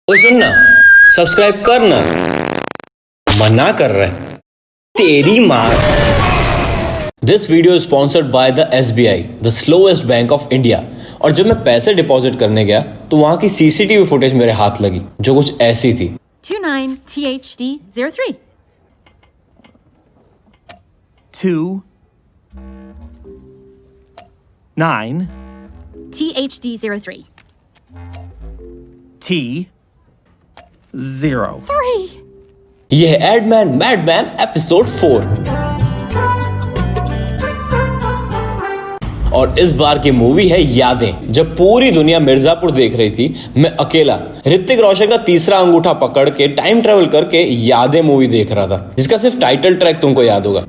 ओ सुन ना, सब्सक्राइब कर ना। मना कर रहा है तेरी माँ। This video is sponsored by the SBI, the slowest bank of India. और जब मैं पैसे डिपॉजिट करने गया तो वहां की CCTV फुटेज मेरे हाथ लगी, जो कुछ ऐसी थी। 29THD03 2 9 THD03 T 0 3 यह है एडमैन मैडमैन एपिसोड 4। और इस बार की मूवी है यादें। जब पूरी दुनिया मिर्जापुर देख रही थी, मैं अकेला ऋतिक रोशन का तीसरा अंगूठा पकड़ के टाइम ट्रेवल करके यादें मूवी देख रहा था, जिसका सिर्फ टाइटल ट्रैक तुमको याद होगा।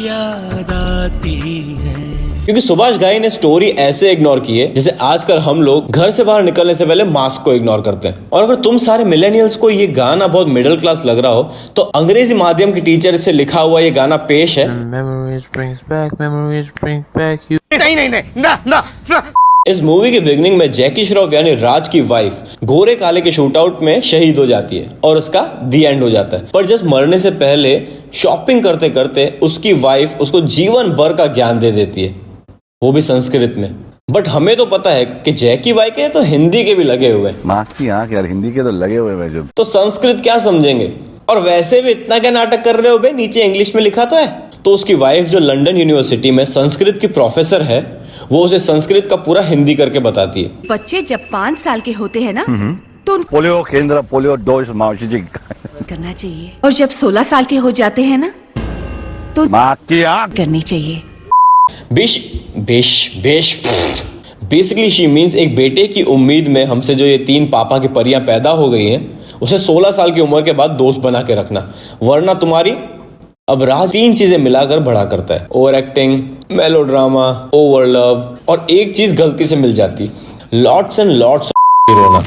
याद आती है। क्योंकि सुभाष घाई ने स्टोरी ऐसे इग्नोर की है जैसे आजकल हम लोग घर से बाहर निकलने से पहले मास्क को इग्नोर करते हैं। और अगर तुम सारे मिलेनियल्स को ये गाना बहुत मिडिल क्लास लग रहा हो, तो अंग्रेजी माध्यम की टीचर से लिखा हुआ ये गाना पेश है। Memories bring back you. नहीं ना इस मूवी के बिगनिंग में जैकी श्रॉफ यानी राज की वाइफ गोरे काले के शूटआउट में शहीद हो जाती है और उसका दी एंड हो जाता है। पर जस्ट मरने से पहले शॉपिंग करते करते उसकी वाइफ उसको जीवन भर का ज्ञान दे देती है, वो भी संस्कृत में। बट हमें तो पता है कि जैकी बाई के तो हिंदी के भी लगे हुए, माँ की आंख यार, हिंदी के तो लगे हुए हैं जो। तो संस्कृत क्या समझेंगे। और वैसे भी इतना क्या नाटक कर रहे हो बे, नीचे इंग्लिश में लिखा तो है। तो उसकी वाइफ जो लंदन यूनिवर्सिटी में संस्कृत की प्रोफेसर है, वो उसे संस्कृत का पूरा हिंदी करके बताती है। बच्चे जब 5 साल के होते हैं ना तो उनको पोलियो केंद्र, पोलियो डोज मावशी जी करना चाहिए, और जब 16 साल के हो जाते हैं ना तो माँ की आंख करनी चाहिए। बेसिकली शी मीन्स एक बेटे की उम्मीद में हमसे जो ये 3 पापा की परियां पैदा हो गई हैं, उसे 16 साल की उम्र के बाद दोस्त बना के रखना, वरना तुम्हारी। अब राज 3 चीजें मिलाकर बड़ा करता है: over acting, melodrama, over love, और एक चीज गलती से मिल जाती, लॉट्स एंड लॉट्स रोना।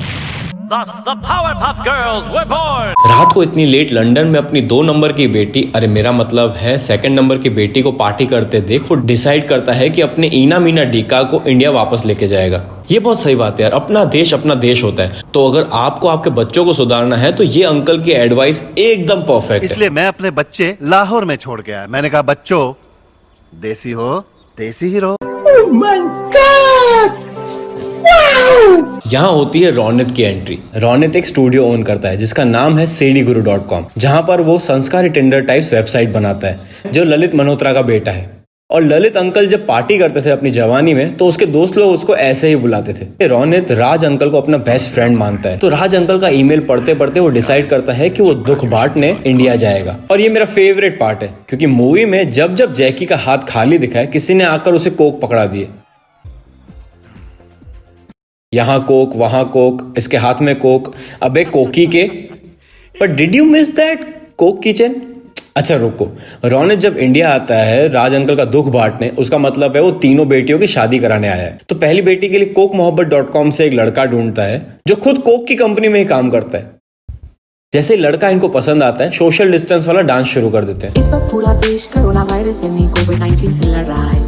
Thus the Powerpuff Girls were born. रात को इतनी लेट लंदन में अपनी 2 नंबर की बेटी, अरे मेरा मतलब है 2nd नंबर की बेटी को पार्टी करते देख वो डिसाइड करता है कि अपने ईना मीना डीका को इंडिया वापस लेके जाएगा। ये बहुत सही बात है यार, अपना देश होता है। तो अगर आपको आपके बच्चों को सुधारना है तो ये अंकल की एडवाइस एकदम परफेक्ट है। इसलिए मैं अपने बच्चे लाहौर में छोड़ गया। मैंने कहा बच्चों, देसी हो देसी ही रहो। यहाँ होती है रौनित की एंट्री। रौनित एक स्टूडियो ओन करता है जिसका नाम है sedguru.com, जहाँ पर वो संस्कारी टिंडर टाइप्स वेबसाइट बनाता है, जो ललित मल्होत्रा का बेटा है। और ललित अंकल जब पार्टी करते थे अपनी जवानी में, तो उसके दोस्त लोग उसको ऐसे ही बुलाते थे। रौनित राज अंकल को अपना बेस्ट फ्रेंड मानता है। तो राज अंकल का ईमेल पढ़ते पढ़ते वो डिसाइड करता है कि वो दुख बांटने इंडिया जाएगा। और ये मेरा फेवरेट पार्ट है, क्योंकि मूवी में जब जब जैकी का हाथ खाली दिखा है, किसी ने आकर उसे कोक पकड़ा दिए। यहाँ कोक, वहां कोक, इसके हाथ में कोक, अबे कोकी के। But did you miss that Coke kitchen? अच्छा रुको, रौनित जब इंडिया आता है राज अंकल का दुख बांटने, उसका मतलब है वो तीनों बेटियों की शादी कराने आया है। तो पहली बेटी के लिए कोकमोहब्बत.com से एक लड़का ढूंढता है जो खुद कोक की कंपनी में ही काम करता है। जैसे लड़का इनको पसंद आता है, सोशल डिस्टेंस वाला डांस शुरू कर देते हैं। इस वक्त पूरा देश कोरोना वायरस यानी कोविड-19 से लड़ रहा है।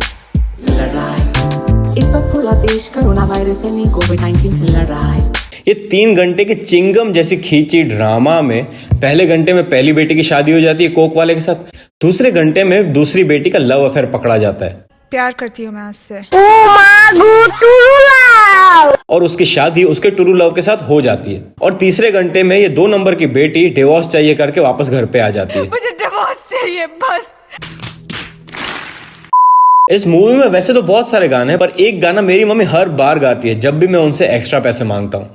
इस वक्त पूरा देश कोरोना वायरस यानी कोविड-19 से लड़ रहा है। ये 3 घंटे के चिंगम जैसी खींची ड्रामा में पहले घंटे में पहली बेटी की शादी हो जाती है कोक वाले के साथ, दूसरे घंटे में दूसरी बेटी का लव अफेयर पकड़ा जाता है। प्यार करती हूँ मैं उससे। और उसकी शादी उसके टुरू लव के साथ हो जाती है। और तीसरे घंटे में ये 2 नंबर की बेटी डिवोर्स चाहिए करके वापस घर पे आ जाती है। मुझे डिवोर्स चाहिए बस। इस मूवी में वैसे तो बहुत सारे गाने हैं, पर एक गाना मेरी मम्मी हर बार गाती है जब भी मैं उनसे एक्स्ट्रा पैसे मांगता हूँ।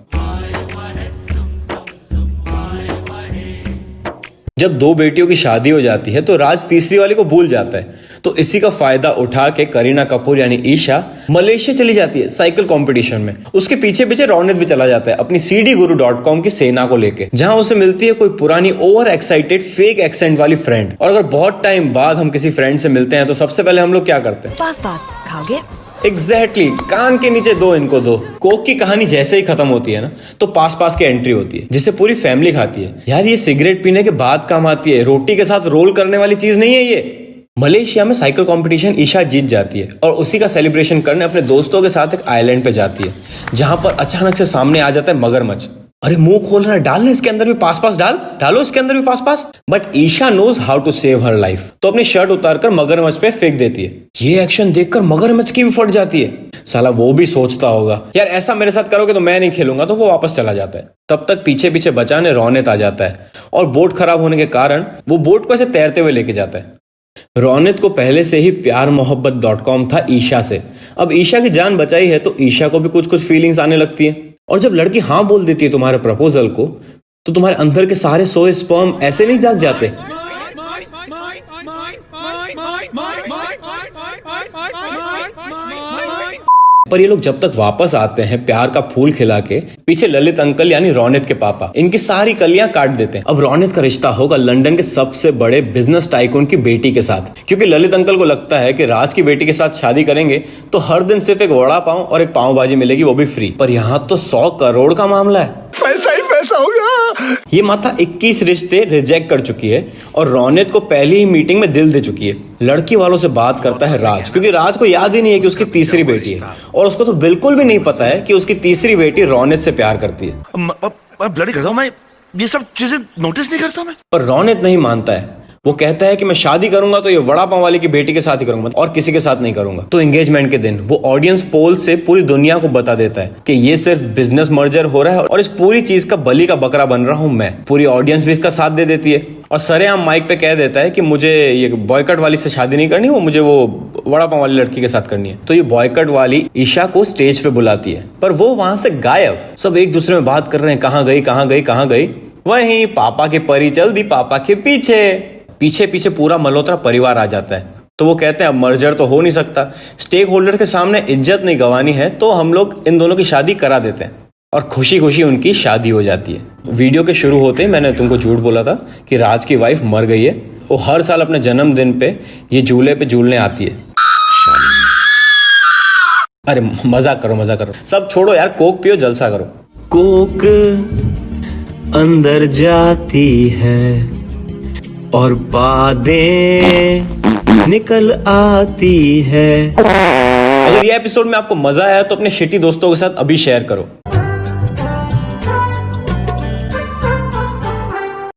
जब 2 बेटियों की शादी हो जाती है तो राज तीसरी वाली को भूल जाता है। तो इसी का फायदा उठा के करीना कपूर यानी ईशा मलेशिया चली जाती है साइकिल कंपटीशन में। उसके पीछे पीछे रौनित भी चला जाता है अपनी sedguru.com की सेना को लेके, जहां उसे मिलती है कोई पुरानी ओवर एक्साइटेड फेक एक्सेंट वाली फ्रेंड। और अगर बहुत टाइम बाद हम किसी फ्रेंड से मिलते हैं तो सबसे पहले हम लोग क्या करते हैं? पास खाओगे? एग्जैक्टली, कान के नीचे दो इनको दो। कोक की कहानी जैसे ही खत्म होती है ना, तो पास पास की एंट्री होती है जिसे पूरी फैमिली खाती है। यार ये सिगरेट पीने के बाद काम आती है, रोटी के साथ रोल करने वाली चीज नहीं है ये। मलेशिया में साइकिल कंपटीशन ईशा जीत जाती है और उसी का सेलिब्रेशन करने अपने दोस्तों के साथ एक आइलैंड पे जाती है, जहां पर अचानक से सामने आ जाता है मगरमच्छ। अरे मुंह खोल रहा है, डालना इसके अंदर भी पास पास, डालो इसके अंदर भी पास पास। But Isha knows how to save her life, तो अपनी शर्ट उतारकर मगरमच्छ पे फेंक देती है। ये एक्शन देखकर मगरमच्छ की भी फट जाती है। साला वो भी सोचता होगा यार ऐसा मेरे साथ करोगे तो मैं नहीं खेलूंगा, तो वो वापस चला जाता है। तब तक पीछे पीछे बचाने रौनित आ जाता है और बोट खराब होने के कारण वो बोट को ऐसे तैरते हुए लेके जाता है। रौनित को पहले से ही प्यार मोहब्बत.com था ईशा से। अब ईशा की जान बचाई है तो ईशा को भी कुछ कुछ फीलिंग्स आने लगती है। और जब लड़की हाँ बोल देती है तुम्हारे प्रपोजल को, तो तुम्हारे अंदर के सारे सोए स्पर्म ऐसे नहीं जाग जाते। पर ये लोग जब तक वापस आते हैं प्यार का फूल खिला के, पीछे ललित अंकल यानी रौनित के पापा इनकी सारी कलियां काट देते हैं। अब रौनित का रिश्ता होगा लंदन के सबसे बड़े बिजनेस टाइकून की बेटी के साथ, क्योंकि ललित अंकल को लगता है कि राज की बेटी के साथ शादी करेंगे तो हर दिन सिर्फ एक वड़ा पाव और एक पाव भाजी मिलेगी, वो भी फ्री। पर यहाँ तो 100 करोड़ का मामला है, पैसा ही पैसा होगा। ये माता 21 रिश्ते रिजेक्ट कर चुकी है और रौनित को पहली ही मीटिंग में दिल दे चुकी है। लड़की वालों से बात करता है राज, क्योंकि राज को याद ही नहीं है कि उसकी तीसरी बेटी है, और उसको तो बिल्कुल भी नहीं पता है कि उसकी तीसरी बेटी रौनित से प्यार करती है। ब्लडी करता हूं मैं, ये सब चीजें नोटिस नहीं करता मैं। पर रौनित नहीं मानता है। वो कहता है कि मैं शादी करूंगा तो ये वड़ा पाव वाले की बेटी के साथ ही करूंगा और किसी के साथ नहीं करूंगा। तो एंगेजमेंट के दिन वो ऑडियंस पोल से पूरी दुनिया को बता देता है कि ये सिर्फ बिजनेस मर्जर हो रहा है और इस पूरी चीज का बलि का बकरा बन रहा हूं मैं। पूरी ऑडियंस भी इसका साथ दे देती है और सरेआम माइक पे कह देता है कि मुझे ये बॉयकट वाली से शादी नहीं करनी, वो मुझे वो वड़ा पाव वाली लड़की के साथ करनी है। तो ये बॉयकट वाली ईशा को स्टेज पे बुलाती है, पर वो वहां से गायब। सब एक दूसरे में बात कर रहे हैं, कहाँ गई कहाँ गई कहाँ गई। वहीं पापा की परी चल दी पापा के पीछे पीछे पीछे पूरा मल्होत्रा परिवार आ जाता है। तो वो कहते हैं अब मर्जर तो हो नहीं सकता, स्टेक होल्डर के सामने इज्जत नहीं गंवानी है, तो हम लोग इन दोनों की शादी करा देते हैं। और खुशी खुशी उनकी शादी हो जाती है। वीडियो के शुरू होते ही मैंने तुमको झूठ बोला था कि राज की वाइफ मर गई है। वो हर साल अपने जन्मदिन पे ये झूले पे झूलने आती है। अरे मजाक करो, सब छोड़ो यार, कोक पियो, जलसा करो। कोक अंदर जाती है और बातें निकल आती है। अगर ये एपिसोड में आपको मजा आया तो अपने शिटी दोस्तों के साथ अभी शेयर करो।